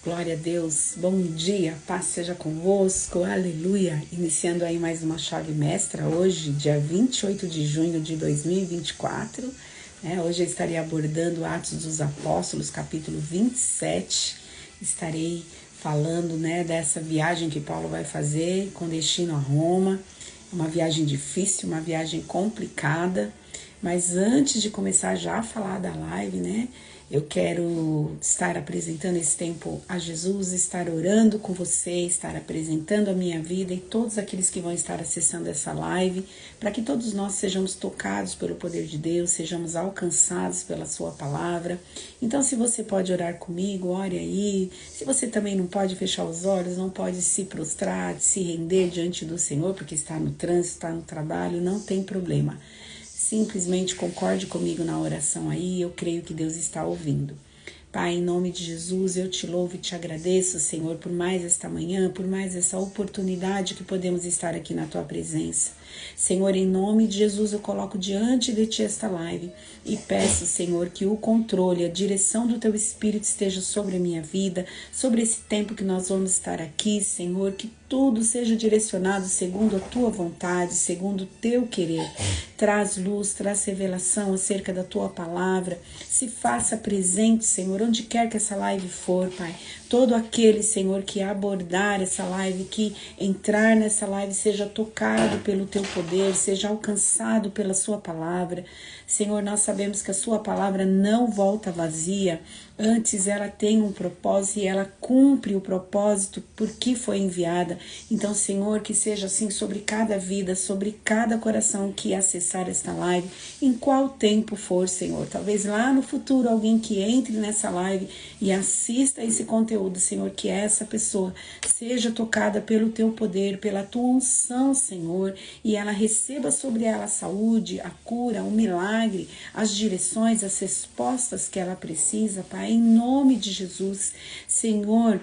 Glória a Deus, bom dia, paz seja convosco, aleluia. Iniciando aí mais uma chave mestra, hoje, dia 28 de junho de 2024. Hoje eu estarei abordando Atos dos Apóstolos, capítulo 27. Estarei falando dessa viagem que Paulo vai fazer com destino a Roma. Uma viagem difícil, uma viagem complicada. Mas antes de começar já a falar da live, eu quero estar apresentando esse tempo a Jesus, estar orando com você, estar apresentando a minha vida e todos aqueles que vão estar acessando essa live, para que todos nós sejamos tocados pelo poder de Deus, sejamos alcançados pela sua palavra. Então, se você pode orar comigo, ore aí. Se você também não pode fechar os olhos, não pode se prostrar, se render diante do Senhor, porque está no trânsito, está no trabalho, não tem problema. Simplesmente concorde comigo na oração aí, eu creio que Deus está ouvindo. Pai, em nome de Jesus, eu te louvo e te agradeço, Senhor, por mais esta manhã, por mais essa oportunidade que podemos estar aqui na Tua presença. Senhor, em nome de Jesus, eu coloco diante de Ti esta live e peço, Senhor, que o controle, a direção do Teu Espírito esteja sobre a minha vida, sobre esse tempo que nós vamos estar aqui, Senhor, que tudo seja direcionado segundo a Tua vontade, segundo o Teu querer. Traz luz, traz revelação acerca da Tua palavra, se faça presente, Senhor, onde quer que essa live for, Pai. Todo aquele, Senhor, que abordar essa live, que entrar nessa live, seja tocado pelo Teu poder, seja alcançado pela Sua palavra. Senhor, nós sabemos que a Sua palavra não volta vazia, antes ela tem um propósito e ela cumpre o propósito por que foi enviada. Então, Senhor, que seja assim sobre cada vida, sobre cada coração que acessar esta live, em qual tempo for, Senhor. Talvez lá no futuro alguém que entre nessa live e assista esse conteúdo, Senhor, que essa pessoa seja tocada pelo Teu poder, pela Tua unção, Senhor, e ela receba sobre ela a saúde, a cura, o milagre, as direções, as respostas que ela precisa, Pai, em nome de Jesus. Senhor,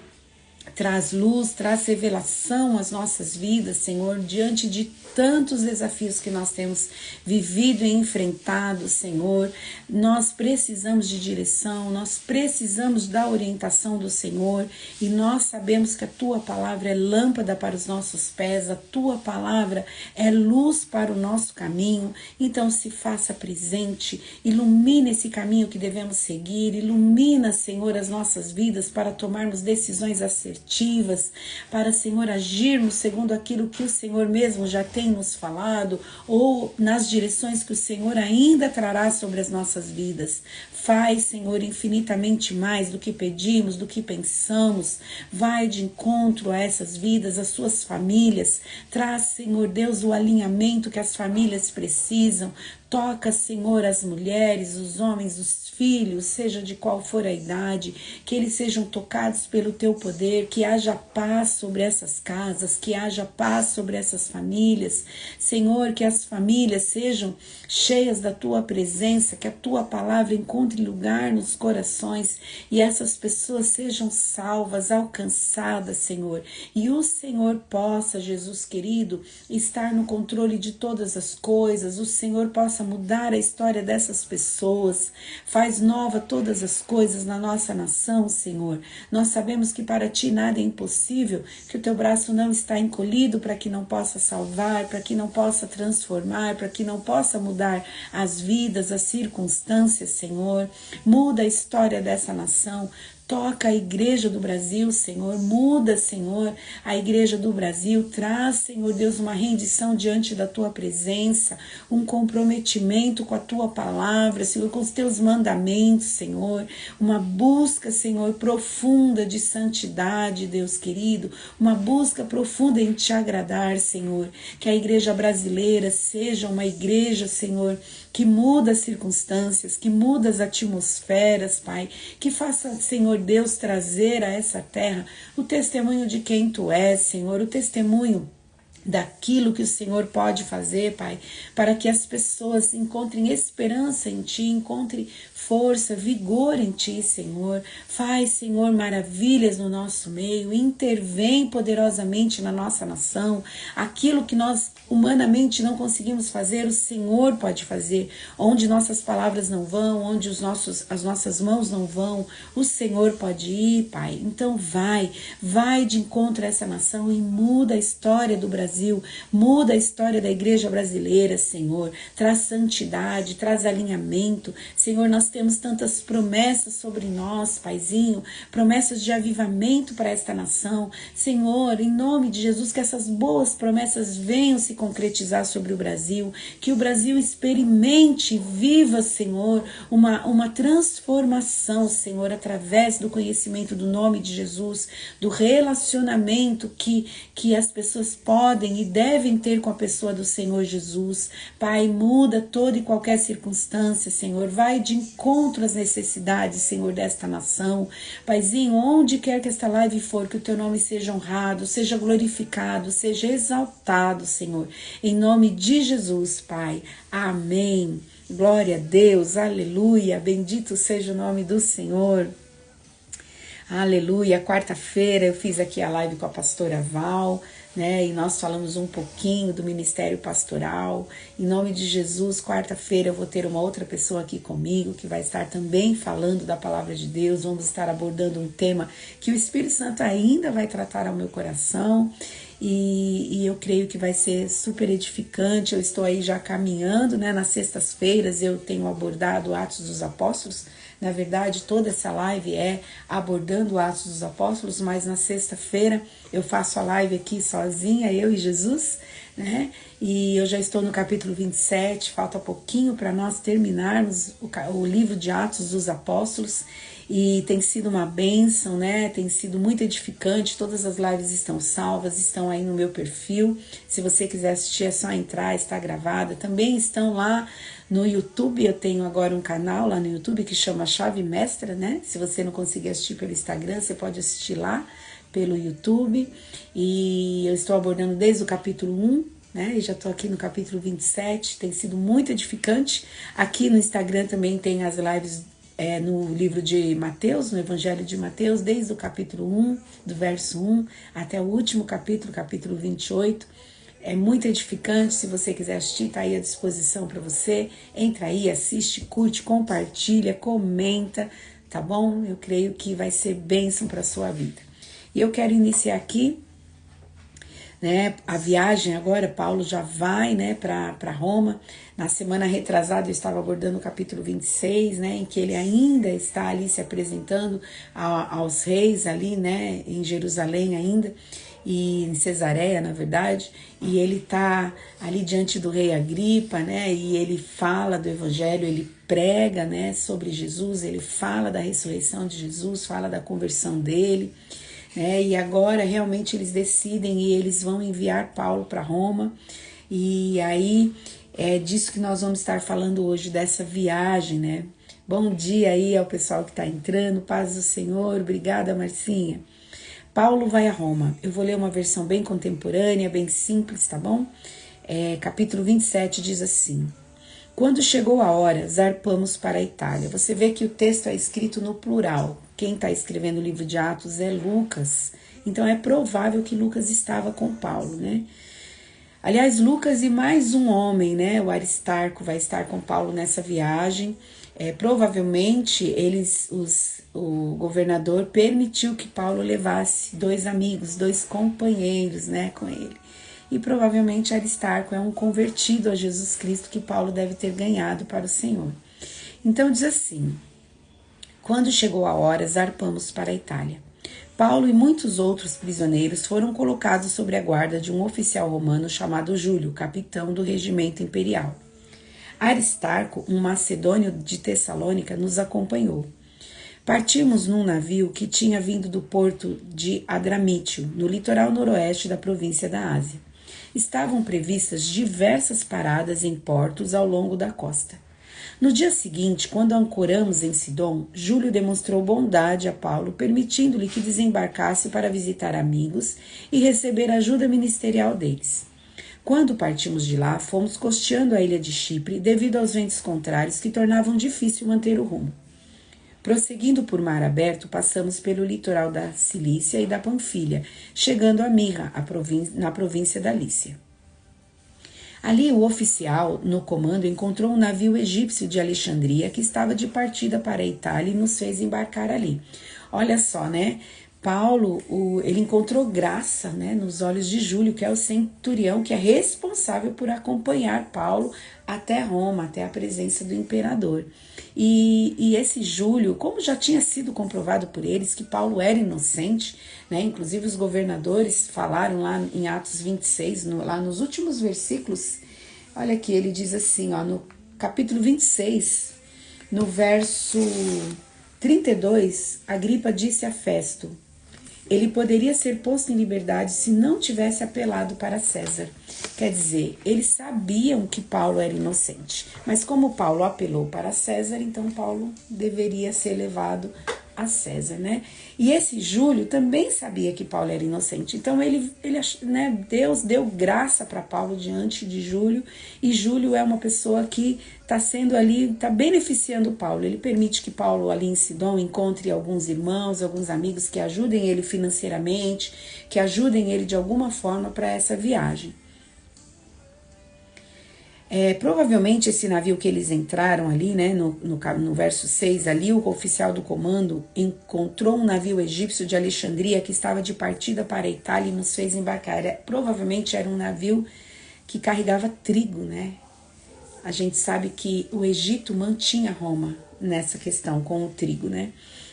traz luz, traz revelação às nossas vidas, Senhor, diante de tantos desafios que nós temos vivido e enfrentado, Senhor. Nós precisamos de direção, nós precisamos da orientação do Senhor e nós sabemos que a Tua palavra é lâmpada para os nossos pés, a Tua palavra é luz para o nosso caminho. Então se faça presente, ilumina esse caminho que devemos seguir, ilumina, Senhor, as nossas vidas para tomarmos decisões assertivas, para, Senhor, agirmos segundo aquilo que o Senhor mesmo já tem nos falado ou nas direções que o Senhor ainda trará sobre as nossas vidas. Faz, Senhor, infinitamente mais do que pedimos, do que pensamos. Vai de encontro a essas vidas, às suas famílias. Traz, Senhor Deus, o alinhamento que as famílias precisam. Toca, Senhor, as mulheres, os homens, os filhos, seja de qual for a idade, que eles sejam tocados pelo Teu poder, que haja paz sobre essas casas, que haja paz sobre essas famílias. Senhor, que as famílias sejam cheias da Tua presença, que a Tua palavra encontre lugar nos corações e essas pessoas sejam salvas, alcançadas, Senhor. E o Senhor possa, Jesus querido, estar no controle de todas as coisas, o Senhor possa mudar a história dessas pessoas, faz nova todas as coisas na nossa nação, Senhor. Nós sabemos que para Ti nada é impossível, que o Teu braço não está encolhido para que não possa salvar, para que não possa transformar, para que não possa mudar as vidas, as circunstâncias, Senhor. Muda a história dessa nação. Toca a igreja do Brasil, Senhor, muda, Senhor, a igreja do Brasil, traz, Senhor Deus, uma rendição diante da Tua presença, um comprometimento com a Tua palavra, Senhor, com os Teus mandamentos, Senhor, uma busca, Senhor, profunda de santidade, Deus querido, uma busca profunda em Te agradar, Senhor, que a igreja brasileira seja uma igreja, Senhor, que muda as circunstâncias, que muda as atmosferas, Pai, que faça, Senhor Deus, trazer a essa terra o testemunho de quem Tu és, Senhor, o testemunho daquilo que o Senhor pode fazer, Pai, para que as pessoas encontrem esperança em Ti, encontrem força, vigor em Ti, Senhor. Faz, Senhor, maravilhas no nosso meio, intervém poderosamente na nossa nação. Aquilo que nós humanamente não conseguimos fazer, o Senhor pode fazer. Onde nossas palavras não vão, onde as nossas mãos não vão, o Senhor pode ir, Pai. Então vai de encontro a essa nação e muda a história do Brasil, muda a história da igreja brasileira, Senhor. Traz santidade, traz alinhamento. Senhor, nós temos tantas promessas sobre nós, Paizinho, promessas de avivamento para esta nação. Senhor, em nome de Jesus, que essas boas promessas venham se concretizar sobre o Brasil, que o Brasil experimente, viva, Senhor, uma transformação, Senhor, através do conhecimento do nome de Jesus, do relacionamento que as pessoas podem e devem ter com a pessoa do Senhor Jesus. Pai, muda toda e qualquer circunstância, Senhor, vai de encontro às necessidades, Senhor, desta nação. Paizinho, onde quer que esta live for, que o teu nome seja honrado, seja glorificado, seja exaltado, Senhor, em nome de Jesus, Pai. Amém. Glória a Deus, aleluia, bendito seja o nome do Senhor. Aleluia, quarta-feira eu fiz aqui a live com a pastora Val, né, e nós falamos um pouquinho do ministério pastoral. Em nome de Jesus, quarta-feira eu vou ter uma outra pessoa aqui comigo que vai estar também falando da palavra de Deus. Vamos estar abordando um tema que o Espírito Santo ainda vai tratar ao meu coração. E eu creio que vai ser super edificante. Eu estou aí já caminhando, né? Nas sextas-feiras eu tenho abordado Atos dos Apóstolos. Na verdade, toda essa live é abordando Atos dos Apóstolos, mas na sexta-feira eu faço a live aqui sozinha, eu e Jesus, né? E eu já estou no capítulo 27, falta pouquinho para nós terminarmos o livro de Atos dos Apóstolos. E tem sido uma bênção, né? Tem sido muito edificante. Todas as lives estão salvas, estão aí no meu perfil. Se você quiser assistir, é só entrar, está gravada. Também estão lá no YouTube. Eu tenho agora um canal lá no YouTube que chama Chave Mestra, né? Se você não conseguir assistir pelo Instagram, você pode assistir lá pelo YouTube. E eu estou abordando desde o capítulo 1, né? E já estou aqui no capítulo 27. Tem sido muito edificante. Aqui no Instagram também tem as lives no livro de Mateus, no Evangelho de Mateus, desde o capítulo 1, do verso 1, até o último capítulo, capítulo 28. É muito edificante. Se você quiser assistir, está aí à disposição para você. Entra aí, assiste, curte, compartilha, comenta, tá bom? Eu creio que vai ser bênção para a sua vida. E eu quero iniciar aqui, né, a viagem agora. Paulo já vai, né, para Roma. Na semana retrasada eu estava abordando o capítulo 26, né, em que ele ainda está ali se apresentando aos reis ali, né, em Jerusalém ainda, e em Cesareia, na verdade, e ele está ali diante do rei Agripa, né, e ele fala do evangelho, ele prega, né, sobre Jesus, ele fala da ressurreição de Jesus, fala da conversão dele, né, e agora realmente eles decidem e eles vão enviar Paulo para Roma. E aí é disso que nós vamos estar falando hoje, dessa viagem, né? Bom dia aí ao pessoal que está entrando, paz do Senhor, obrigada Marcinha. Paulo vai a Roma. Eu vou ler uma versão bem contemporânea, bem simples, tá bom? Capítulo 27 diz assim: quando chegou a hora, zarpamos para a Itália. Você vê que o texto é escrito no plural. Quem está escrevendo o livro de Atos é Lucas. Então é provável que Lucas estava com Paulo, né? Aliás, Lucas e mais um homem, né? O Aristarco vai estar com Paulo nessa viagem. Provavelmente o governador permitiu que Paulo levasse 2 amigos, 2 companheiros, né, com ele. E provavelmente Aristarco é um convertido a Jesus Cristo que Paulo deve ter ganhado para o Senhor. Então diz assim: quando chegou a hora, zarpamos para a Itália. Paulo e muitos outros prisioneiros foram colocados sob a guarda de um oficial romano chamado Júlio, capitão do regimento imperial. Aristarco, um macedônio de Tessalônica, nos acompanhou. Partimos num navio que tinha vindo do porto de Adramítio, no litoral noroeste da província da Ásia. Estavam previstas diversas paradas em portos ao longo da costa. No dia seguinte, quando ancoramos em Sidom, Júlio demonstrou bondade a Paulo, permitindo-lhe que desembarcasse para visitar amigos e receber a ajuda ministerial deles. Quando partimos de lá, fomos costeando a ilha de Chipre devido aos ventos contrários que tornavam difícil manter o rumo. Prosseguindo por mar aberto, passamos pelo litoral da Cilícia e da Panfilha, chegando a Mirra, na província da Lícia. Ali, o oficial no comando encontrou um navio egípcio de Alexandria que estava de partida para a Itália e nos fez embarcar ali. Olha só, né? Paulo, ele encontrou graça, né, nos olhos de Júlio, que é o centurião que é responsável por acompanhar Paulo até Roma, até a presença do imperador. E esse Júlio, como já tinha sido comprovado por eles que Paulo era inocente, né, inclusive os governadores falaram lá em Atos 26, lá nos últimos versículos, olha aqui, ele diz assim, ó, no capítulo 26, no verso 32, Agripa disse a Festo: ele poderia ser posto em liberdade se não tivesse apelado para César. Quer dizer, eles sabiam que Paulo era inocente, mas como Paulo apelou para César, então Paulo deveria ser levado a César, né? E esse Júlio também sabia que Paulo era inocente, então ele né, Deus deu graça para Paulo diante de Júlio, e Júlio é uma pessoa que está sendo ali, está beneficiando Paulo. Ele permite que Paulo ali em Sidom encontre alguns irmãos, alguns amigos que ajudem ele financeiramente, que ajudem ele de alguma forma para essa viagem. Provavelmente esse navio que eles entraram ali, né, no verso 6, ali o oficial do comando encontrou um navio egípcio de Alexandria que estava de partida para a Itália e nos fez embarcar. Provavelmente era um navio que carregava trigo, né? A gente sabe que o Egito mantinha Roma nessa questão com o trigo, né?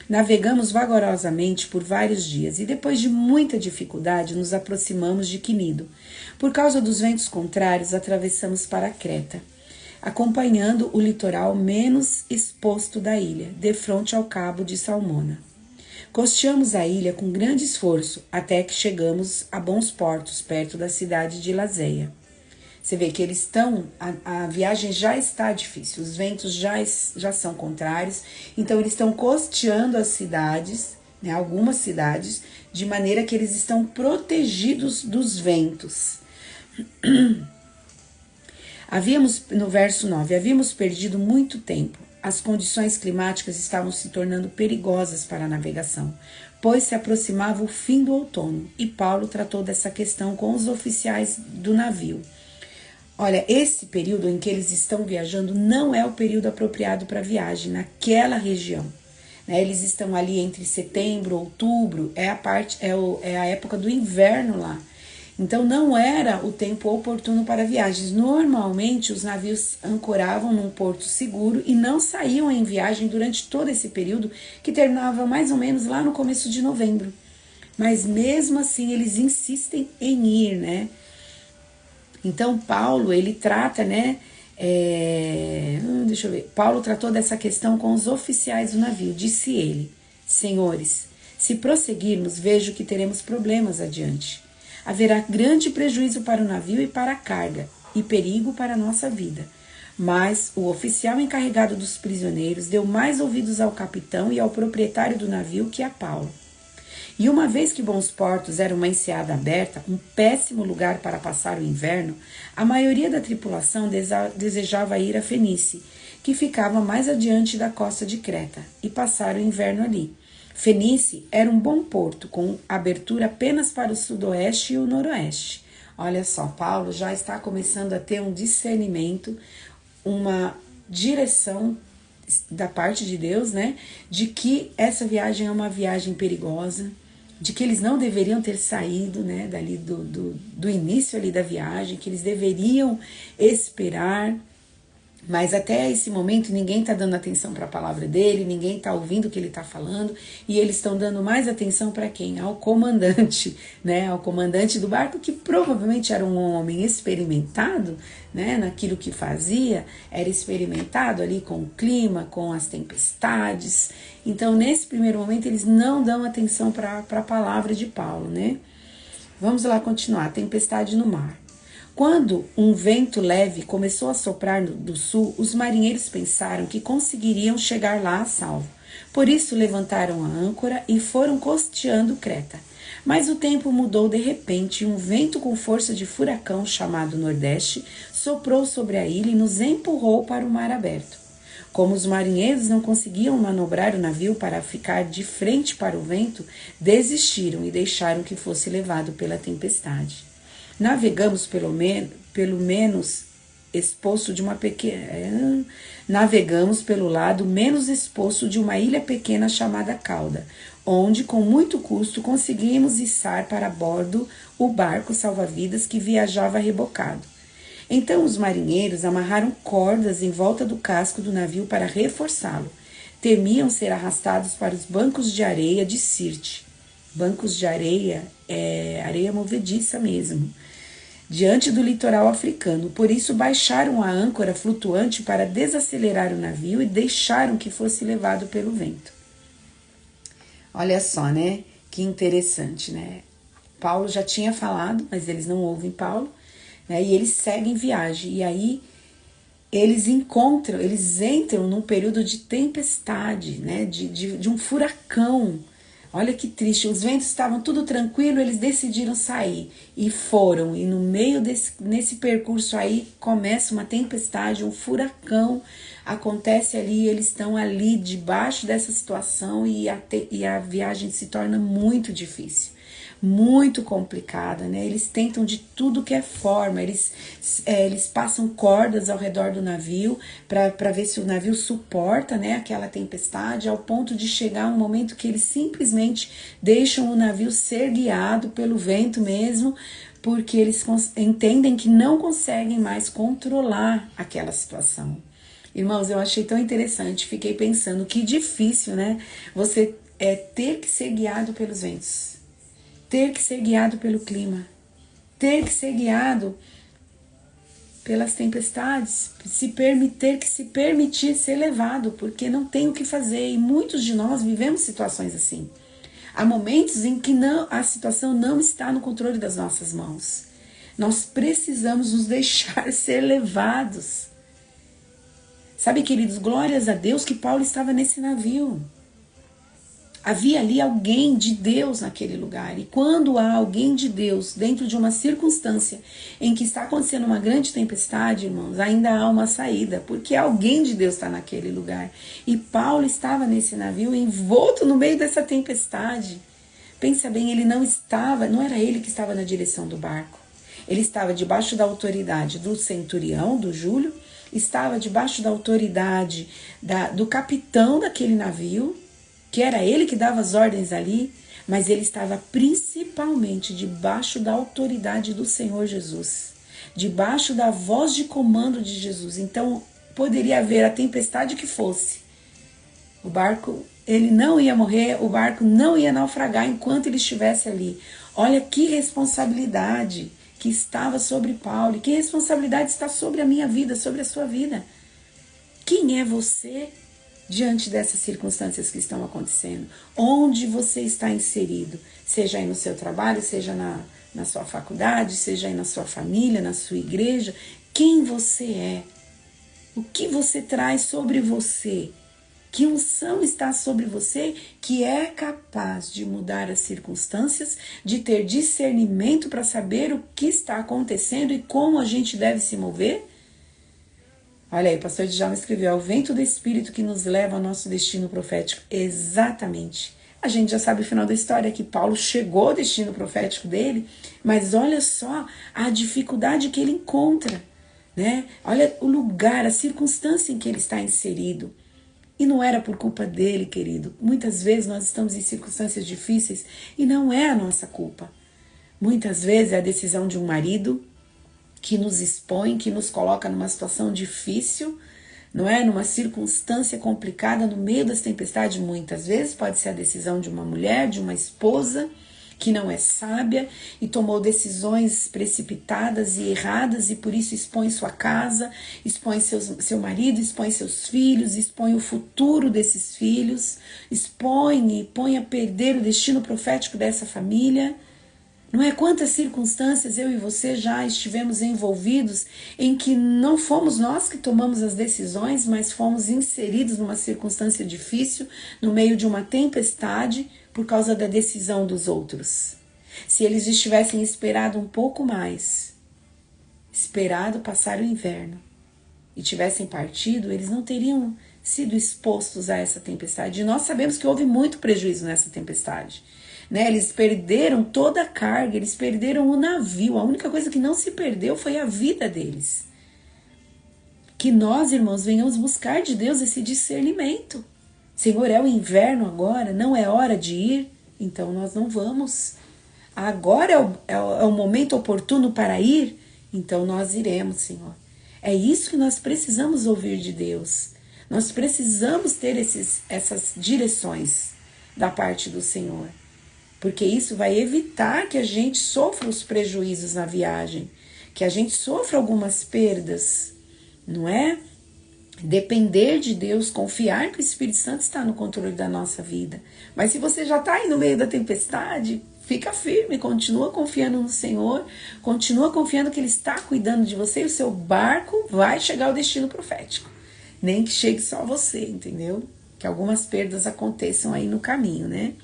Navegamos vagarosamente por vários dias e depois de muita dificuldade nos aproximamos de Quinido. Por causa dos ventos contrários, atravessamos para Creta, acompanhando o litoral menos exposto da ilha, defronte ao cabo de Salmona. Costeamos a ilha com grande esforço até que chegamos a bons portos, perto da cidade de Lazeia. Você vê que eles estão, a viagem já está difícil, os ventos já são contrários, então eles estão costeando as cidades, né, algumas cidades, de maneira que eles estão protegidos dos ventos. No verso 9, havíamos perdido muito tempo. As condições climáticas estavam se tornando perigosas para a navegação, pois se aproximava o fim do outono, e Paulo tratou dessa questão com os oficiais do navio. Olha, esse período em que eles estão viajando não é o período apropriado para viagem naquela região. Né? Eles estão ali entre setembro, outubro, é a época do inverno lá. Então não era o tempo oportuno para viagens. Normalmente os navios ancoravam num porto seguro e não saíam em viagem durante todo esse período, que terminava mais ou menos lá no começo de novembro. Mas mesmo assim eles insistem em ir, né? Então Paulo, ele trata, né, Paulo tratou dessa questão com os oficiais do navio. Disse ele: senhores, se prosseguirmos, vejo que teremos problemas adiante. Haverá grande prejuízo para o navio e para a carga, e perigo para a nossa vida. Mas o oficial encarregado dos prisioneiros deu mais ouvidos ao capitão e ao proprietário do navio que a Paulo. E uma vez que Bons Portos era uma enseada aberta, um péssimo lugar para passar o inverno, a maioria da tripulação desejava ir a Fenícia, que ficava mais adiante da costa de Creta, e passar o inverno ali. Fenícia era um bom porto, com abertura apenas para o sudoeste e o noroeste. Olha só, Paulo já está começando a ter um discernimento, uma direção da parte de Deus, né, de que essa viagem é uma viagem perigosa, de que eles não deveriam ter saído, né, dali do início ali da viagem, que eles deveriam esperar. Mas até esse momento ninguém está dando atenção para a palavra dele, ninguém está ouvindo o que ele está falando, e eles estão dando mais atenção para quem? Ao comandante, né? Ao comandante do barco, que provavelmente era um homem experimentado, né? Naquilo que fazia, era experimentado ali com o clima, com as tempestades. Então, nesse primeiro momento, eles não dão atenção para a palavra de Paulo, né? Vamos lá continuar. Tempestade no mar. Quando um vento leve começou a soprar do sul, os marinheiros pensaram que conseguiriam chegar lá a salvo. Por isso levantaram a âncora e foram costeando Creta. Mas o tempo mudou de repente e um vento com força de furacão chamado Nordeste soprou sobre a ilha e nos empurrou para o mar aberto. Como os marinheiros não conseguiam manobrar o navio para ficar de frente para o vento, desistiram e deixaram que fosse levado pela tempestade. Navegamos pelo menos exposto de uma pequena... Navegamos pelo lado menos exposto de uma ilha pequena chamada Cauda, onde, com muito custo, conseguimos içar para bordo o barco salva-vidas que viajava rebocado. Então os marinheiros amarraram cordas em volta do casco do navio para reforçá-lo. Temiam ser arrastados para os bancos de areia de Sirte. Bancos de areia é areia movediça mesmo, diante do litoral africano. Por isso baixaram a âncora flutuante para desacelerar o navio e deixaram que fosse levado pelo vento. Olha só, né? Que interessante, né? Paulo já tinha falado, mas eles não ouvem Paulo, né? E eles seguem viagem. E aí eles entram num período de tempestade, né? De um furacão. Olha que triste, os ventos estavam tudo tranquilo, eles decidiram sair e foram. E no meio nesse percurso aí começa uma tempestade, um furacão acontece ali, eles estão ali debaixo dessa situação e a viagem se torna muito difícil, muito complicada, né? Eles tentam de tudo que é forma, eles passam cordas ao redor do navio para ver se o navio suporta, né, aquela tempestade, ao ponto de chegar um momento que eles simplesmente deixam o navio ser guiado pelo vento mesmo, porque eles entendem que não conseguem mais controlar aquela situação. Irmãos, eu achei tão interessante, fiquei pensando que difícil, né? Você ter que ser guiado pelos ventos, ter que ser guiado pelo clima, ter que ser guiado pelas tempestades, ter que se permitir ser levado, porque não tem o que fazer. E muitos de nós vivemos situações assim. Há momentos em que a situação não está no controle das nossas mãos. Nós precisamos nos deixar ser levados. Sabe, queridos, glórias a Deus que Paulo estava nesse navio. Havia ali alguém de Deus naquele lugar. E quando há alguém de Deus dentro de uma circunstância em que está acontecendo uma grande tempestade, irmãos, ainda há uma saída, porque alguém de Deus está naquele lugar. E Paulo estava nesse navio envolto no meio dessa tempestade. Pensa bem, não era ele que estava na direção do barco. Ele estava debaixo da autoridade do centurião, do Júlio, estava debaixo da autoridade do capitão daquele navio, que era ele que dava as ordens ali, mas ele estava principalmente debaixo da autoridade do Senhor Jesus, debaixo da voz de comando de Jesus. Então, poderia haver a tempestade que fosse. O barco, ele não ia morrer, o barco não ia naufragar enquanto ele estivesse ali. Olha que responsabilidade que estava sobre Paulo, e que responsabilidade está sobre a minha vida, sobre a sua vida. Quem é você diante dessas circunstâncias que estão acontecendo? Onde você está inserido? Seja aí no seu trabalho, seja na sua faculdade, seja aí na sua família, na sua igreja. Quem você é? O que você traz sobre você? Que unção está sobre você que é capaz de mudar as circunstâncias, de ter discernimento para saber o que está acontecendo e como a gente deve se mover? Olha aí, o pastor Djalma escreveu: é o vento do Espírito que nos leva ao nosso destino profético. Exatamente. A gente já sabe o final da história, que Paulo chegou ao destino profético dele, mas olha só a dificuldade que ele encontra, né? Olha o lugar, a circunstância em que ele está inserido. E não era por culpa dele, querido. Muitas vezes nós estamos em circunstâncias difíceis e não é a nossa culpa. Muitas vezes é a decisão de um marido que nos expõe, que nos coloca numa situação difícil, não é? Numa circunstância complicada no meio das tempestades. Muitas vezes pode ser a decisão de uma mulher, de uma esposa que não é sábia e tomou decisões precipitadas e erradas e por isso expõe sua casa, expõe seu marido, expõe seus filhos, expõe o futuro desses filhos, expõe e põe a perder o destino profético dessa família. Não é? Quantas circunstâncias eu e você já estivemos envolvidos em que não fomos nós que tomamos as decisões, mas fomos inseridos numa circunstância difícil, no meio de uma tempestade, por causa da decisão dos outros. Se eles estivessem esperado um pouco mais, esperado passar o inverno e tivessem partido, eles não teriam sido expostos a essa tempestade. E nós sabemos que houve muito prejuízo nessa tempestade, né? Eles perderam toda a carga, eles perderam o navio. A única coisa que não se perdeu foi a vida deles. Que nós, irmãos, venhamos buscar de Deus esse discernimento. Senhor, é o inverno agora, não é hora de ir, então nós não vamos. Agora é o momento oportuno para ir, então nós iremos, Senhor. É isso que nós precisamos ouvir de Deus. Nós precisamos ter essas direções da parte do Senhor. Porque isso vai evitar que a gente sofra os prejuízos na viagem, que a gente sofra algumas perdas, não é? Depender de Deus, confiar que o Espírito Santo está no controle da nossa vida. Mas se você já está aí no meio da tempestade, fica firme, continua confiando no Senhor, continua confiando que Ele está cuidando de você e o seu barco vai chegar ao destino profético. Nem que chegue só você, entendeu? Que algumas perdas aconteçam aí no caminho, né?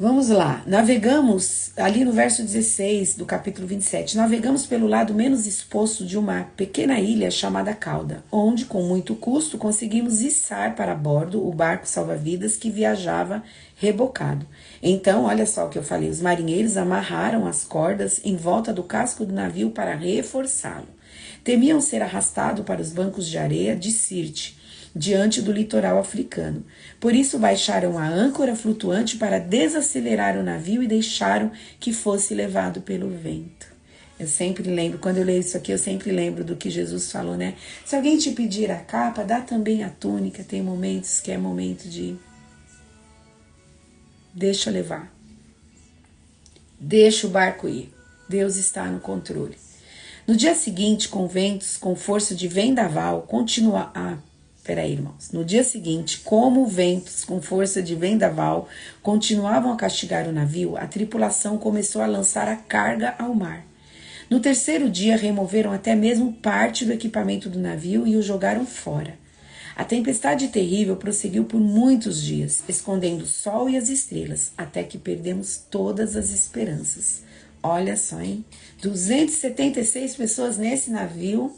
Vamos lá, navegamos, ali no verso 16 do capítulo 27, navegamos pelo lado menos exposto de uma pequena ilha chamada Cauda, onde, com muito custo, conseguimos içar para bordo o barco salva-vidas que viajava rebocado. Então, olha só o que eu falei, os marinheiros amarraram as cordas em volta do casco do navio para reforçá-lo. Temiam ser arrastados para os bancos de areia de Sirte, diante do litoral africano. Por isso baixaram a âncora flutuante para desacelerar o navio e deixaram que fosse levado pelo vento. Eu sempre lembro, quando eu leio isso aqui, eu sempre lembro do que Jesus falou, né? Se alguém te pedir a capa, dá também a túnica. Tem momentos que é momento de... Deixa levar. Deixa o barco ir. Deus está no controle. No dia seguinte, com ventos, com força de vendaval, irmãos. No dia seguinte, como ventos com força de vendaval continuavam a castigar o navio, a tripulação começou a lançar a carga ao mar. No terceiro dia, removeram até mesmo parte do equipamento do navio e o jogaram fora. A tempestade terrível prosseguiu por muitos dias, escondendo o sol e as estrelas, até que perdemos todas as esperanças. Olha só, hein? 276 pessoas nesse navio.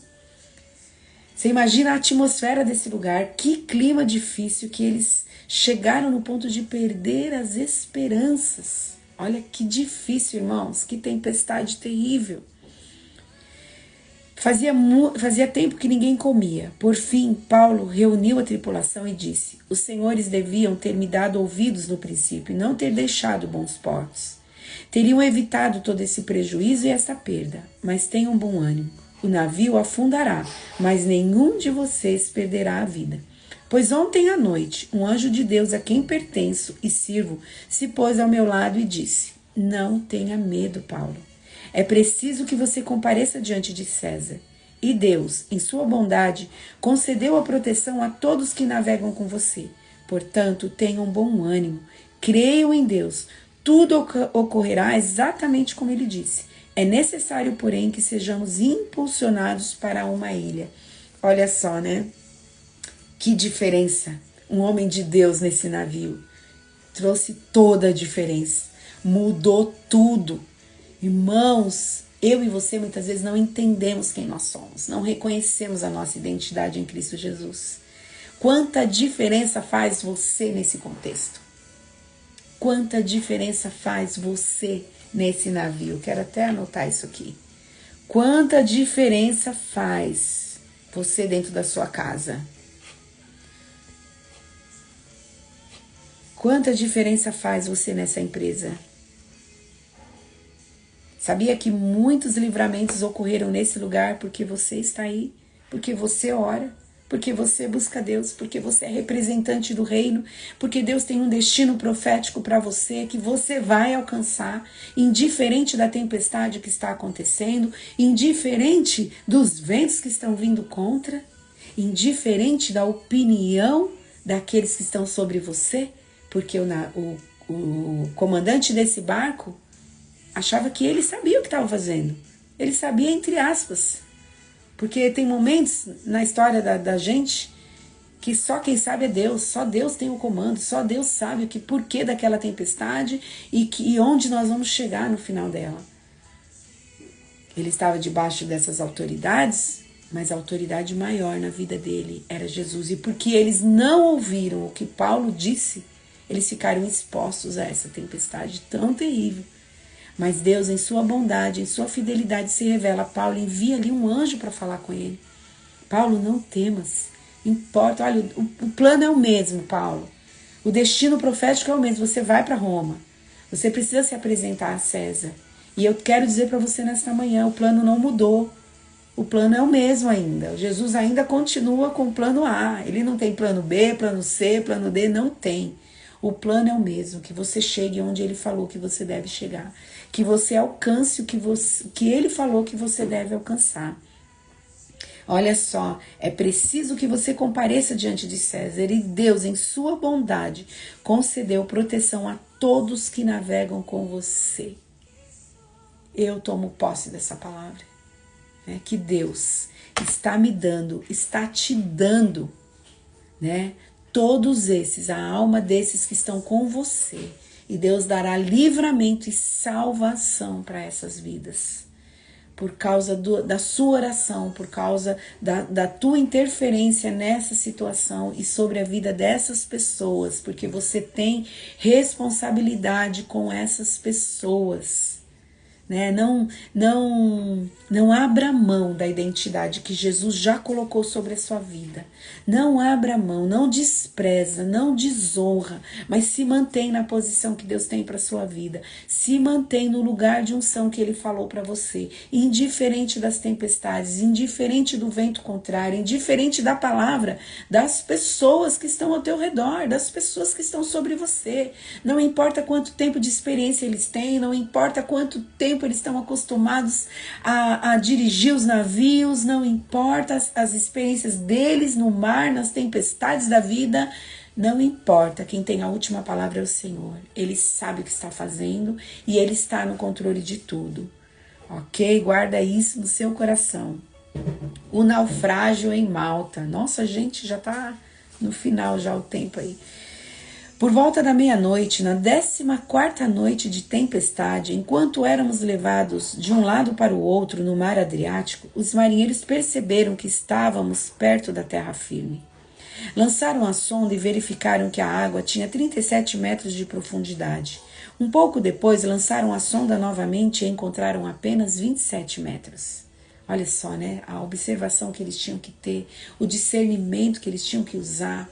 Você imagina a atmosfera desse lugar, que clima difícil, que eles chegaram no ponto de perder as esperanças. Olha que difícil, irmãos, que tempestade terrível. Fazia tempo que ninguém comia. Por fim, Paulo reuniu a tripulação e disse: os senhores deviam ter me dado ouvidos no princípio e não ter deixado bons portos. Teriam evitado todo esse prejuízo e essa perda, mas tenham bom ânimo. O navio afundará, mas nenhum de vocês perderá a vida. Pois ontem à noite, um anjo de Deus a quem pertenço e sirvo se pôs ao meu lado e disse: não tenha medo, Paulo. É preciso que você compareça diante de César. E Deus, em sua bondade, concedeu a proteção a todos que navegam com você. Portanto, tenham bom ânimo. Creiam em Deus. Tudo ocorrerá exatamente como ele disse. É necessário, porém, que sejamos impulsionados para uma ilha. Olha só, né? Que diferença. Um homem de Deus nesse navio. Trouxe toda a diferença. Mudou tudo. Irmãos, eu e você muitas vezes não entendemos quem nós somos. Não reconhecemos a nossa identidade em Cristo Jesus. Quanta diferença faz você nesse contexto? Quanta diferença faz você nesse navio? Quero até anotar isso aqui. Quanta diferença faz você dentro da sua casa? Quanta diferença faz você nessa empresa? Sabia que muitos livramentos ocorreram nesse lugar porque você está aí, porque você ora, porque você busca Deus, porque você é representante do reino, porque Deus tem um destino profético para você que você vai alcançar, indiferente da tempestade que está acontecendo, indiferente dos ventos que estão vindo contra, indiferente da opinião daqueles que estão sobre você, porque o comandante desse barco achava que ele sabia o que estava fazendo. Ele sabia entre aspas. Porque tem momentos na história da gente que só quem sabe é Deus, só Deus tem o comando, só Deus sabe o porquê daquela tempestade e onde nós vamos chegar no final dela. Ele estava debaixo dessas autoridades, mas a autoridade maior na vida dele era Jesus. E porque eles não ouviram o que Paulo disse, eles ficaram expostos a essa tempestade tão terrível. Mas Deus, em sua bondade, em sua fidelidade, se revela a Paulo, envia ali um anjo para falar com ele. Paulo, não temas, importa, olha, o plano é o mesmo, Paulo. O destino profético é o mesmo, você vai para Roma. Você precisa se apresentar a César. E eu quero dizer para você nesta manhã, o plano não mudou. O plano é o mesmo ainda. Jesus ainda continua com o plano A. Ele não tem plano B, plano C, plano D, não tem. O plano é o mesmo, que você chegue onde ele falou que você deve chegar. Que você alcance o que ele falou que você deve alcançar. Olha só, é preciso que você compareça diante de César. E Deus, em sua bondade, concedeu proteção a todos que navegam com você. Eu tomo posse dessa palavra. Que Deus está me dando, está te dando, né? Todos esses, a alma desses que estão com você. E Deus dará livramento e salvação para essas vidas. Por causa da sua oração, por causa da tua interferência nessa situação e sobre a vida dessas pessoas. Porque você tem responsabilidade com essas pessoas. Né? Não abra mão da identidade que Jesus já colocou sobre a sua vida. Não abra mão, não despreza, não desonra, mas se mantém na posição que Deus tem para a sua vida. Se mantém no lugar de unção que Ele falou para você. Indiferente das tempestades, indiferente do vento contrário, indiferente da palavra, das pessoas que estão ao teu redor, das pessoas que estão sobre você. Não importa quanto tempo de experiência eles têm, não importa quanto tempo eles estão acostumados a dirigir os navios, não importa as experiências deles no mar, nas tempestades da vida, não importa, quem tem a última palavra é o Senhor. Ele sabe o que está fazendo e Ele está no controle de tudo, ok? Guarda isso no seu coração. O naufrágio em Malta, nossa, gente, já está no final já o tempo aí. Por volta da meia-noite, na 14ª noite de tempestade, enquanto éramos levados de um lado para o outro no mar Adriático, os marinheiros perceberam que estávamos perto da terra firme. Lançaram a sonda e verificaram que a água tinha 37 metros de profundidade. Um pouco depois, lançaram a sonda novamente e encontraram apenas 27 metros. Olha só, né? A observação que eles tinham que ter, o discernimento que eles tinham que usar,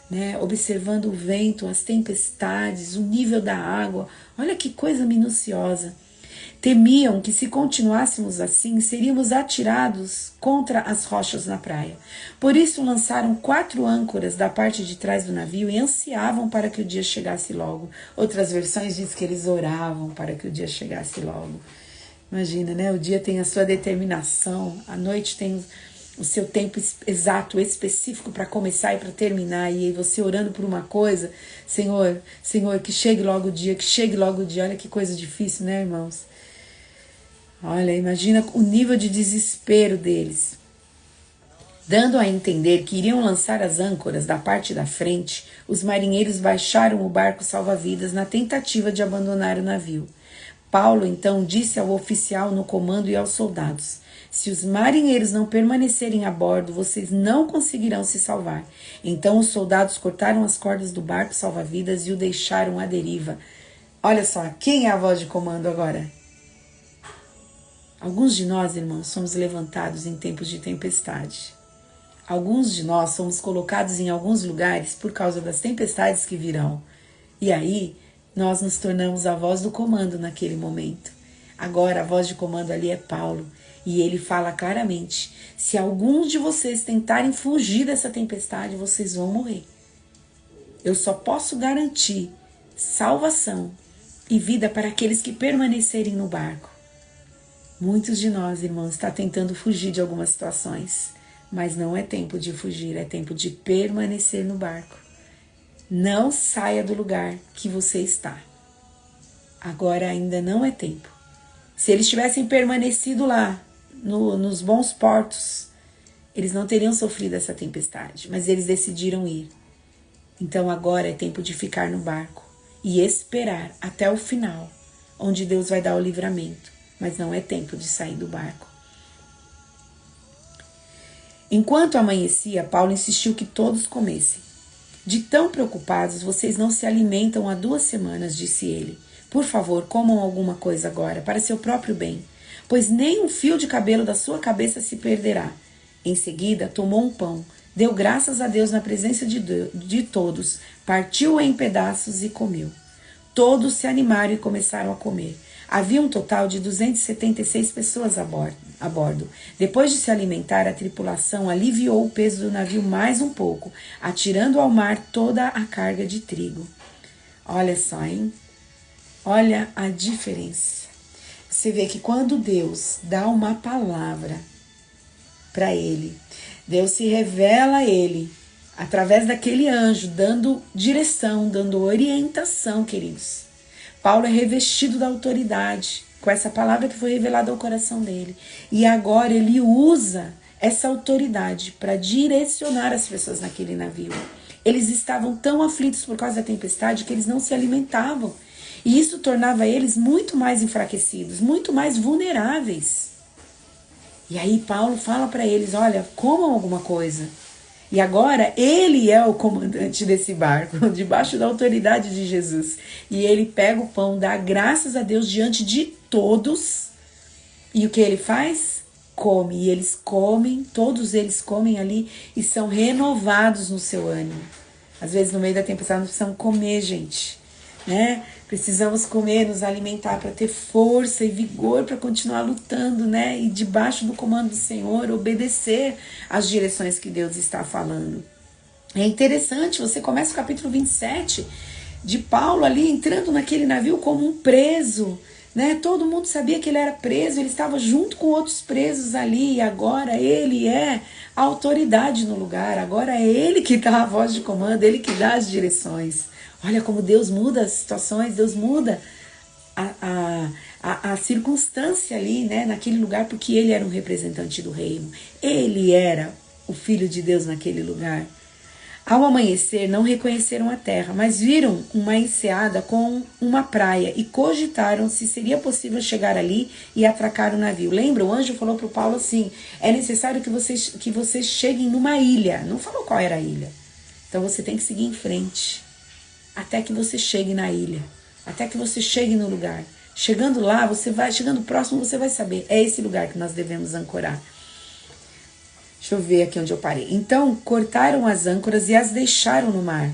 né? Observando o vento, as tempestades, o nível da água. Olha que coisa minuciosa. Temiam que, se continuássemos assim, seríamos atirados contra as rochas na praia. Por isso lançaram 4 âncoras da parte de trás do navio e ansiavam para que o dia chegasse logo. Outras versões dizem que eles oravam para que o dia chegasse logo. Imagina, né? O dia tem a sua determinação, a noite tem o seu tempo exato, específico para começar e para terminar, e aí você orando por uma coisa, Senhor, que chegue logo o dia, que chegue logo o dia. Olha que coisa difícil, né, irmãos? Olha, imagina o nível de desespero deles. Dando a entender que iriam lançar as âncoras da parte da frente, os marinheiros baixaram o barco salva-vidas na tentativa de abandonar o navio. Paulo então disse ao oficial no comando e aos soldados: se os marinheiros não permanecerem a bordo, vocês não conseguirão se salvar. Então os soldados cortaram as cordas do barco salva-vidas e o deixaram à deriva. Olha só, quem é a voz de comando agora? Alguns de nós, irmãos, somos levantados em tempos de tempestade. Alguns de nós somos colocados em alguns lugares por causa das tempestades que virão. E aí, nós nos tornamos a voz do comando naquele momento. Agora, a voz de comando ali é Paulo. E ele fala claramente: se alguns de vocês tentarem fugir dessa tempestade, vocês vão morrer. Eu só posso garantir salvação e vida para aqueles que permanecerem no barco. Muitos de nós, irmãos, estão tentando fugir de algumas situações, mas não é tempo de fugir, é tempo de permanecer no barco. Não saia do lugar que você está. Agora ainda não é tempo. Se eles tivessem permanecido lá, nos bons portos, eles não teriam sofrido essa tempestade, mas eles decidiram ir. Então agora é tempo de ficar no barco e esperar até o final, onde Deus vai dar o livramento, mas não é tempo de sair do barco. Enquanto amanhecia, Paulo insistiu que todos comessem. De tão preocupados, vocês não se alimentam há 2 semanas, disse ele. Por favor, comam alguma coisa agora, para seu próprio bem, pois nem um fio de cabelo da sua cabeça se perderá. Em seguida, tomou um pão, deu graças a Deus na presença de todos, partiu-o em pedaços e comeu. Todos se animaram e começaram a comer. Havia um total de 276 pessoas a bordo. Depois de se alimentar, a tripulação aliviou o peso do navio mais um pouco, atirando ao mar toda a carga de trigo. Olha só, hein? Olha a diferença. Você vê que quando Deus dá uma palavra para ele, Deus se revela a ele através daquele anjo, dando direção, dando orientação, queridos. Paulo é revestido da autoridade com essa palavra que foi revelada ao coração dele. E agora ele usa essa autoridade para direcionar as pessoas naquele navio. Eles estavam tão aflitos por causa da tempestade que eles não se alimentavam. E isso tornava eles muito mais enfraquecidos, muito mais vulneráveis. E aí Paulo fala para eles, olha, comam alguma coisa. E agora ele é o comandante desse barco, debaixo da autoridade de Jesus. E ele pega o pão, dá graças a Deus diante de todos. E o que ele faz? Come. E eles comem, todos eles comem ali e são renovados no seu ânimo. Às vezes no meio da tempestade nós precisamos comer, gente, né? Precisamos comer, nos alimentar para ter força e vigor para continuar lutando, né? E debaixo do comando do Senhor, obedecer às direções que Deus está falando. É interessante, você começa o capítulo 27 de Paulo ali entrando naquele navio como um preso, né? Todo mundo sabia que ele era preso, ele estava junto com outros presos ali e agora ele é a autoridade no lugar, agora é ele que dá a voz de comando, ele que dá as direções. Olha como Deus muda as situações, Deus muda a circunstância ali, né, naquele lugar, porque ele era um representante do reino. Ele era o Filho de Deus naquele lugar. Ao amanhecer, não reconheceram a terra, mas viram uma enseada com uma praia e cogitaram se seria possível chegar ali e atracar o navio. Lembra? O anjo falou para o Paulo assim, é necessário que vocês cheguem numa ilha. Não falou qual era a ilha. Então você tem que seguir em frente até que você chegue na ilha, até que você chegue no lugar. Chegando lá, chegando próximo, você vai saber, é esse lugar que nós devemos ancorar. Deixa eu ver aqui onde eu parei. Então, cortaram as âncoras e as deixaram no mar.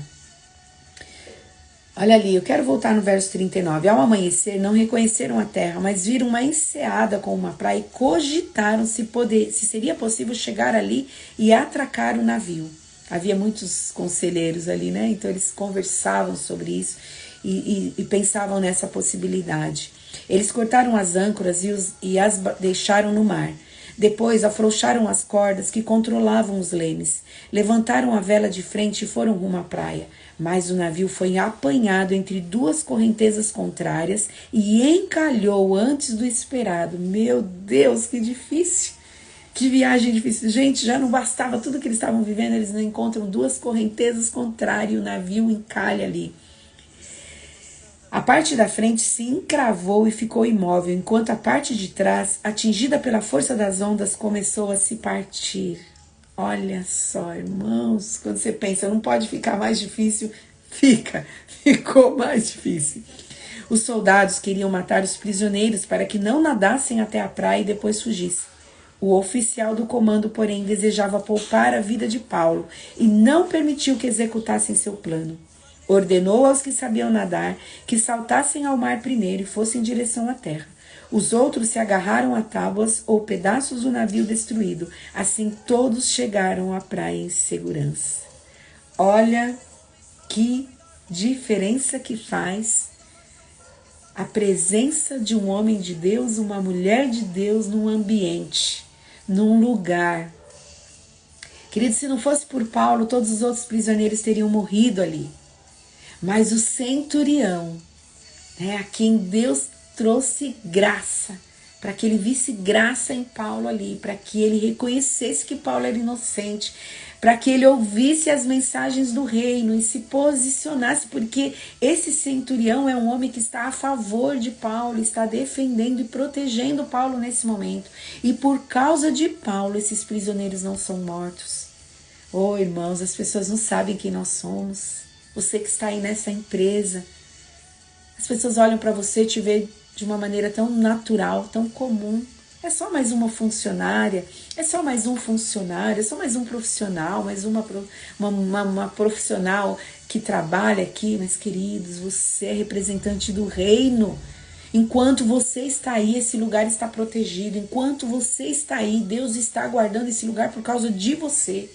Olha ali, eu quero voltar no verso 39. Ao amanhecer, não reconheceram a terra, mas viram uma enseada com uma praia e cogitaram se seria possível chegar ali e atracar o navio. Havia muitos conselheiros ali, né? Então eles conversavam sobre isso e pensavam nessa possibilidade. Eles cortaram as âncoras e as deixaram no mar. Depois afrouxaram as cordas que controlavam os lemes. Levantaram a vela de frente e foram rumo à praia. Mas o navio foi apanhado entre 2 correntezas contrárias e encalhou antes do esperado. Meu Deus, que difícil! Que viagem difícil. Gente, já não bastava tudo que eles estavam vivendo, eles não encontram 2 correntezas contrárias e o navio encalha ali. A parte da frente se encravou e ficou imóvel, enquanto a parte de trás, atingida pela força das ondas, começou a se partir. Olha só, irmãos, quando você pensa, não pode ficar mais difícil, ficou mais difícil. Os soldados queriam matar os prisioneiros para que não nadassem até a praia e depois fugissem. O oficial do comando, porém, desejava poupar a vida de Paulo e não permitiu que executassem seu plano. Ordenou aos que sabiam nadar que saltassem ao mar primeiro e fossem em direção à terra. Os outros se agarraram a tábuas ou pedaços do navio destruído. Assim todos chegaram à praia em segurança. Olha que diferença que faz a presença de um homem de Deus, uma mulher de Deus num ambiente, num lugar. Querido, se não fosse por Paulo, todos os outros prisioneiros teriam morrido ali. Mas o centurião, né, a quem Deus trouxe graça para que ele visse graça em Paulo ali, para que ele reconhecesse que Paulo era inocente, para que ele ouvisse as mensagens do reino e se posicionasse, porque esse centurião é um homem que está a favor de Paulo, está defendendo e protegendo Paulo nesse momento. E por causa de Paulo, esses prisioneiros não são mortos. Oh, irmãos, as pessoas não sabem quem nós somos. Você que está aí nessa empresa, as pessoas olham para você e te veem de uma maneira tão natural, tão comum. É só mais uma funcionária, é só mais um funcionário, é só mais um profissional, mais uma profissional que trabalha aqui. Mas, queridos, você é representante do reino. Enquanto você está aí, esse lugar está protegido. Enquanto você está aí, Deus está guardando esse lugar por causa de você.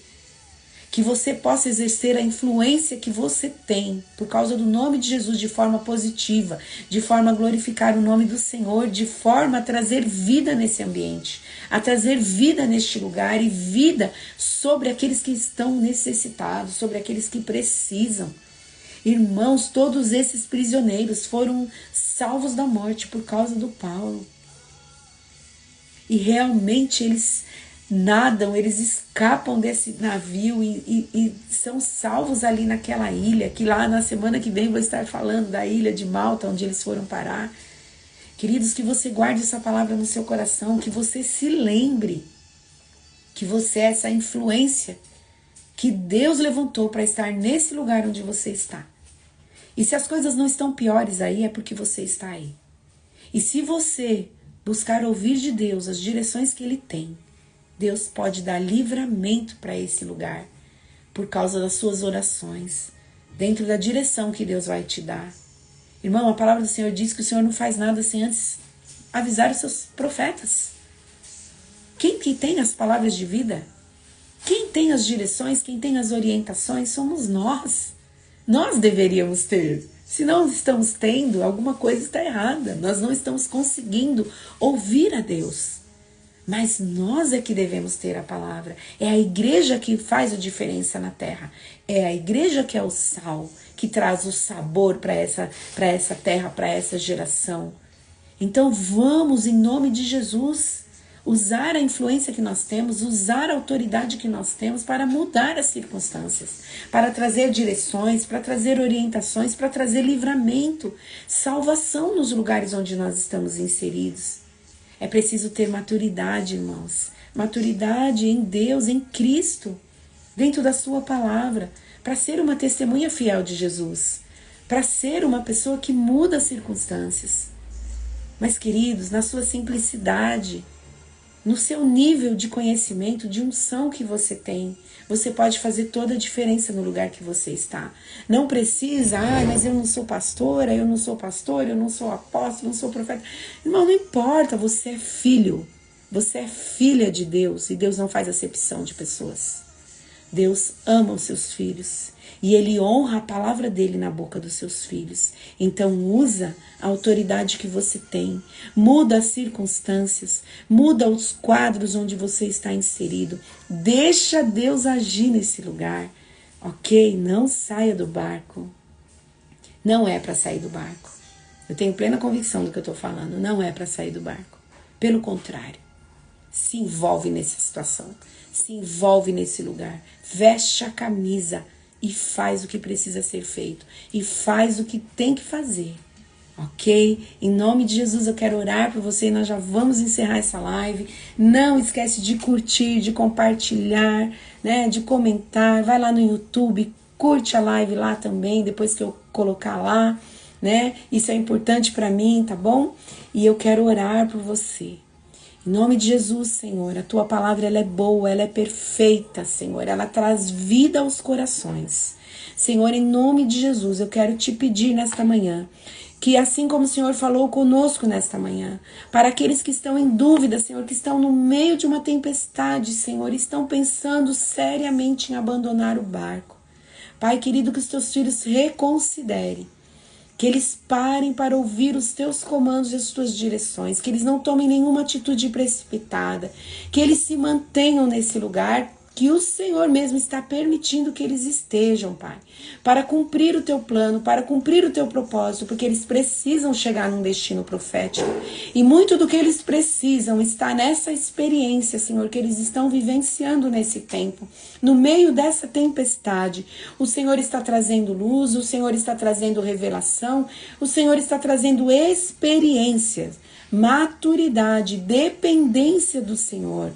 Que você possa exercer a influência que você tem por causa do nome de Jesus de forma positiva, de forma a glorificar o nome do Senhor, de forma a trazer vida nesse ambiente, a trazer vida neste lugar e vida sobre aqueles que estão necessitados, sobre aqueles que precisam. Irmãos, todos esses prisioneiros foram salvos da morte por causa do Paulo. E realmente eles nadam, eles escapam desse navio e são salvos ali naquela ilha, que lá na semana que vem vou estar falando da ilha de Malta, onde eles foram parar. Queridos, que você guarde essa palavra no seu coração, que você se lembre que você é essa influência que Deus levantou para estar nesse lugar onde você está. E se as coisas não estão piores aí, é porque você está aí. E se você buscar ouvir de Deus as direções que Ele tem, Deus pode dar livramento para esse lugar por causa das suas orações, dentro da direção que Deus vai te dar. Irmão, a palavra do Senhor diz que o Senhor não faz nada sem antes avisar os seus profetas. Quem que tem as palavras de vida? Quem tem as direções, quem tem as orientações somos nós. Nós deveríamos ter. Se não estamos tendo, alguma coisa está errada. Nós não estamos conseguindo ouvir a Deus. Mas nós é que devemos ter a palavra. É a igreja que faz a diferença na terra. É a igreja que é o sal, que traz o sabor para essa terra, para essa geração. Então vamos, em nome de Jesus, usar a influência que nós temos, usar a autoridade que nós temos para mudar as circunstâncias, para trazer direções, para trazer orientações, para trazer livramento, salvação nos lugares onde nós estamos inseridos. É preciso ter maturidade, irmãos. Maturidade em Deus, em Cristo, dentro da sua palavra, para ser uma testemunha fiel de Jesus, para ser uma pessoa que muda as circunstâncias. Mas, queridos, na sua simplicidade, no seu nível de conhecimento, de unção que você tem, você pode fazer toda a diferença no lugar que você está. Não precisa, mas eu não sou pastora, eu não sou pastor, eu não sou apóstolo, eu não sou profeta. Irmão, não importa, você é filho, você é filha de Deus e Deus não faz acepção de pessoas. Deus ama os seus filhos e Ele honra a palavra dele na boca dos seus filhos. Então usa a autoridade que você tem, muda as circunstâncias, muda os quadros onde você está inserido. Deixa Deus agir nesse lugar, ok? Não saia do barco. Não é para sair do barco. Eu tenho plena convicção do que eu estou falando. Não é para sair do barco. Pelo contrário, se envolve nessa situação. Se envolve nesse lugar, veste a camisa e faz o que precisa ser feito. E faz o que tem que fazer, ok? Em nome de Jesus eu quero orar por você e nós já vamos encerrar essa live. Não esquece de curtir, de compartilhar, né? De comentar. Vai lá no YouTube, curte a live lá também, depois que eu colocar lá, né? Isso é importante para mim, tá bom? E eu quero orar por você. Em nome de Jesus, Senhor, a Tua palavra ela é boa, ela é perfeita, Senhor, ela traz vida aos corações. Senhor, em nome de Jesus, eu quero te pedir nesta manhã, que assim como o Senhor falou conosco nesta manhã, para aqueles que estão em dúvida, Senhor, que estão no meio de uma tempestade, Senhor, estão pensando seriamente em abandonar o barco. Pai querido, que os Teus filhos reconsiderem. Que eles parem para ouvir os Teus comandos e as Tuas direções. Que eles não tomem nenhuma atitude precipitada. Que eles se mantenham nesse lugar que o Senhor mesmo está permitindo que eles estejam, Pai, para cumprir o teu plano, para cumprir o teu propósito, porque eles precisam chegar num destino profético. E muito do que eles precisam está nessa experiência, Senhor, que eles estão vivenciando nesse tempo. No meio dessa tempestade, o Senhor está trazendo luz, o Senhor está trazendo revelação, o Senhor está trazendo experiências, maturidade, dependência do Senhor.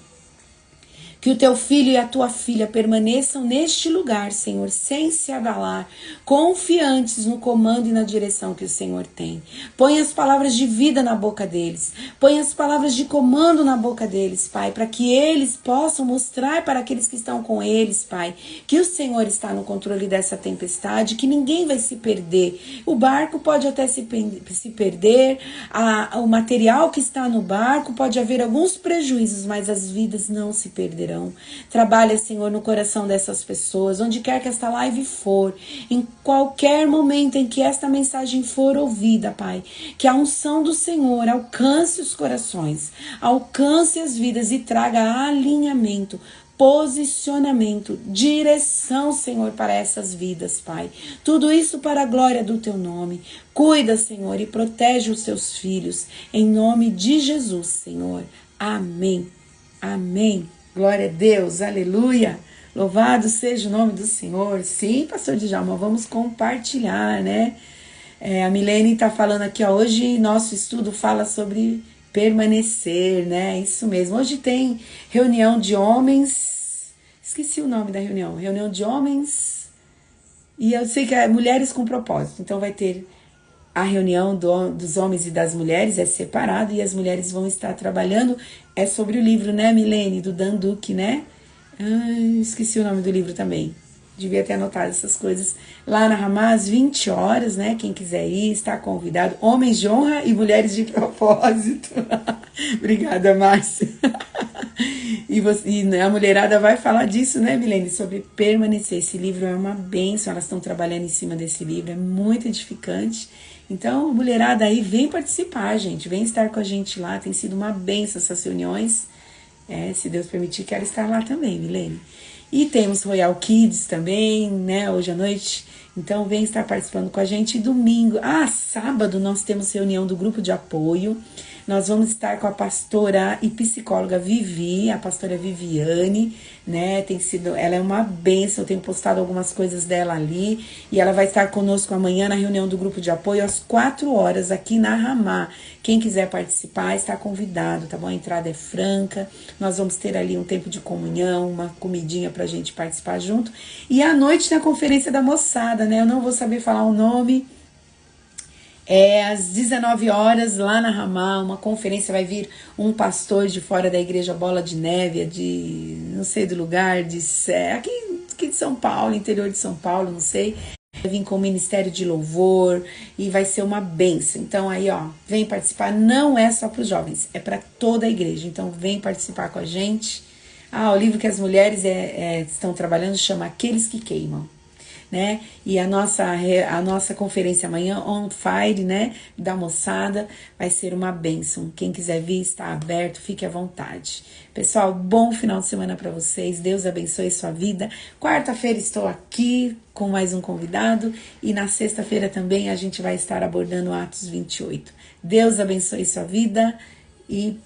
Que o teu filho e a tua filha permaneçam neste lugar, Senhor, sem se abalar, confiantes no comando e na direção que o Senhor tem. Põe as palavras de vida na boca deles. Põe as palavras de comando na boca deles, Pai, para que eles possam mostrar para aqueles que estão com eles, Pai, que o Senhor está no controle dessa tempestade, que ninguém vai se perder. O barco pode até se perder, o material que está no barco pode haver alguns prejuízos, mas as vidas não se perderão. Trabalha, Senhor, no coração dessas pessoas, onde quer que esta live for, em qualquer momento em que esta mensagem for ouvida, Pai, que a unção do Senhor alcance os corações, alcance as vidas e traga alinhamento, posicionamento, direção, Senhor, para essas vidas, Pai. Tudo isso para a glória do teu nome. Cuida, Senhor, e protege os teus filhos, em nome de Jesus, Senhor. Amém. Amém. Glória a Deus, aleluia, louvado seja o nome do Senhor. Sim, pastor Djalma, vamos compartilhar, né? A Milene está falando aqui, ó, hoje nosso estudo fala sobre permanecer, né? Isso mesmo, hoje tem reunião de homens, esqueci o nome da reunião de homens, e eu sei que é mulheres com propósito, então vai ter a reunião dos homens e das mulheres, é separado, e as mulheres vão estar trabalhando, é sobre o livro, né, Milene, do Dan Duque, né? Esqueci o nome do livro também, devia ter anotado essas coisas, lá na Ramá, às 20 horas, né, quem quiser ir, está convidado, homens de honra e mulheres de propósito. Obrigada, Márcia. E a mulherada vai falar disso, né, Milene? Sobre permanecer. Esse livro é uma bênção, elas estão trabalhando em cima desse livro, é muito edificante. Então, mulherada aí, vem participar, gente, vem estar com a gente lá, tem sido uma bênção essas reuniões. Se Deus permitir, quero estar lá também, Milene. E temos Royal Kids também, né, hoje à noite. Então, vem estar participando com a gente. E domingo, sábado, nós temos reunião do grupo de apoio. Nós vamos estar com a pastora e psicóloga Vivi, a pastora Viviane, né? Ela é uma bênção, eu tenho postado algumas coisas dela ali. E ela vai estar conosco amanhã na reunião do grupo de apoio às 4 horas aqui na Ramá. Quem quiser participar está convidado, tá bom? A entrada é franca. Nós vamos ter ali um tempo de comunhão, uma comidinha pra gente participar junto. E à noite na conferência da moçada, né? Eu não vou saber falar o nome. Às 19 horas, lá na Ramá, uma conferência, vai vir um pastor de fora da igreja Bola de Neve, de não sei do lugar, aqui de São Paulo, interior de São Paulo, não sei. Vai vir com o ministério de louvor e vai ser uma bênção. Então aí, ó, vem participar, não é só para os jovens, é para toda a igreja. Então vem participar com a gente. O livro que as mulheres estão trabalhando chama Aqueles que Queimam. Né? E a nossa conferência amanhã, On Fire, né, da moçada, vai ser uma bênção. Quem quiser vir, está aberto, fique à vontade. Pessoal, bom final de semana para vocês. Deus abençoe sua vida. Quarta-feira estou aqui com mais um convidado e na sexta-feira também a gente vai estar abordando Atos 28. Deus abençoe sua vida e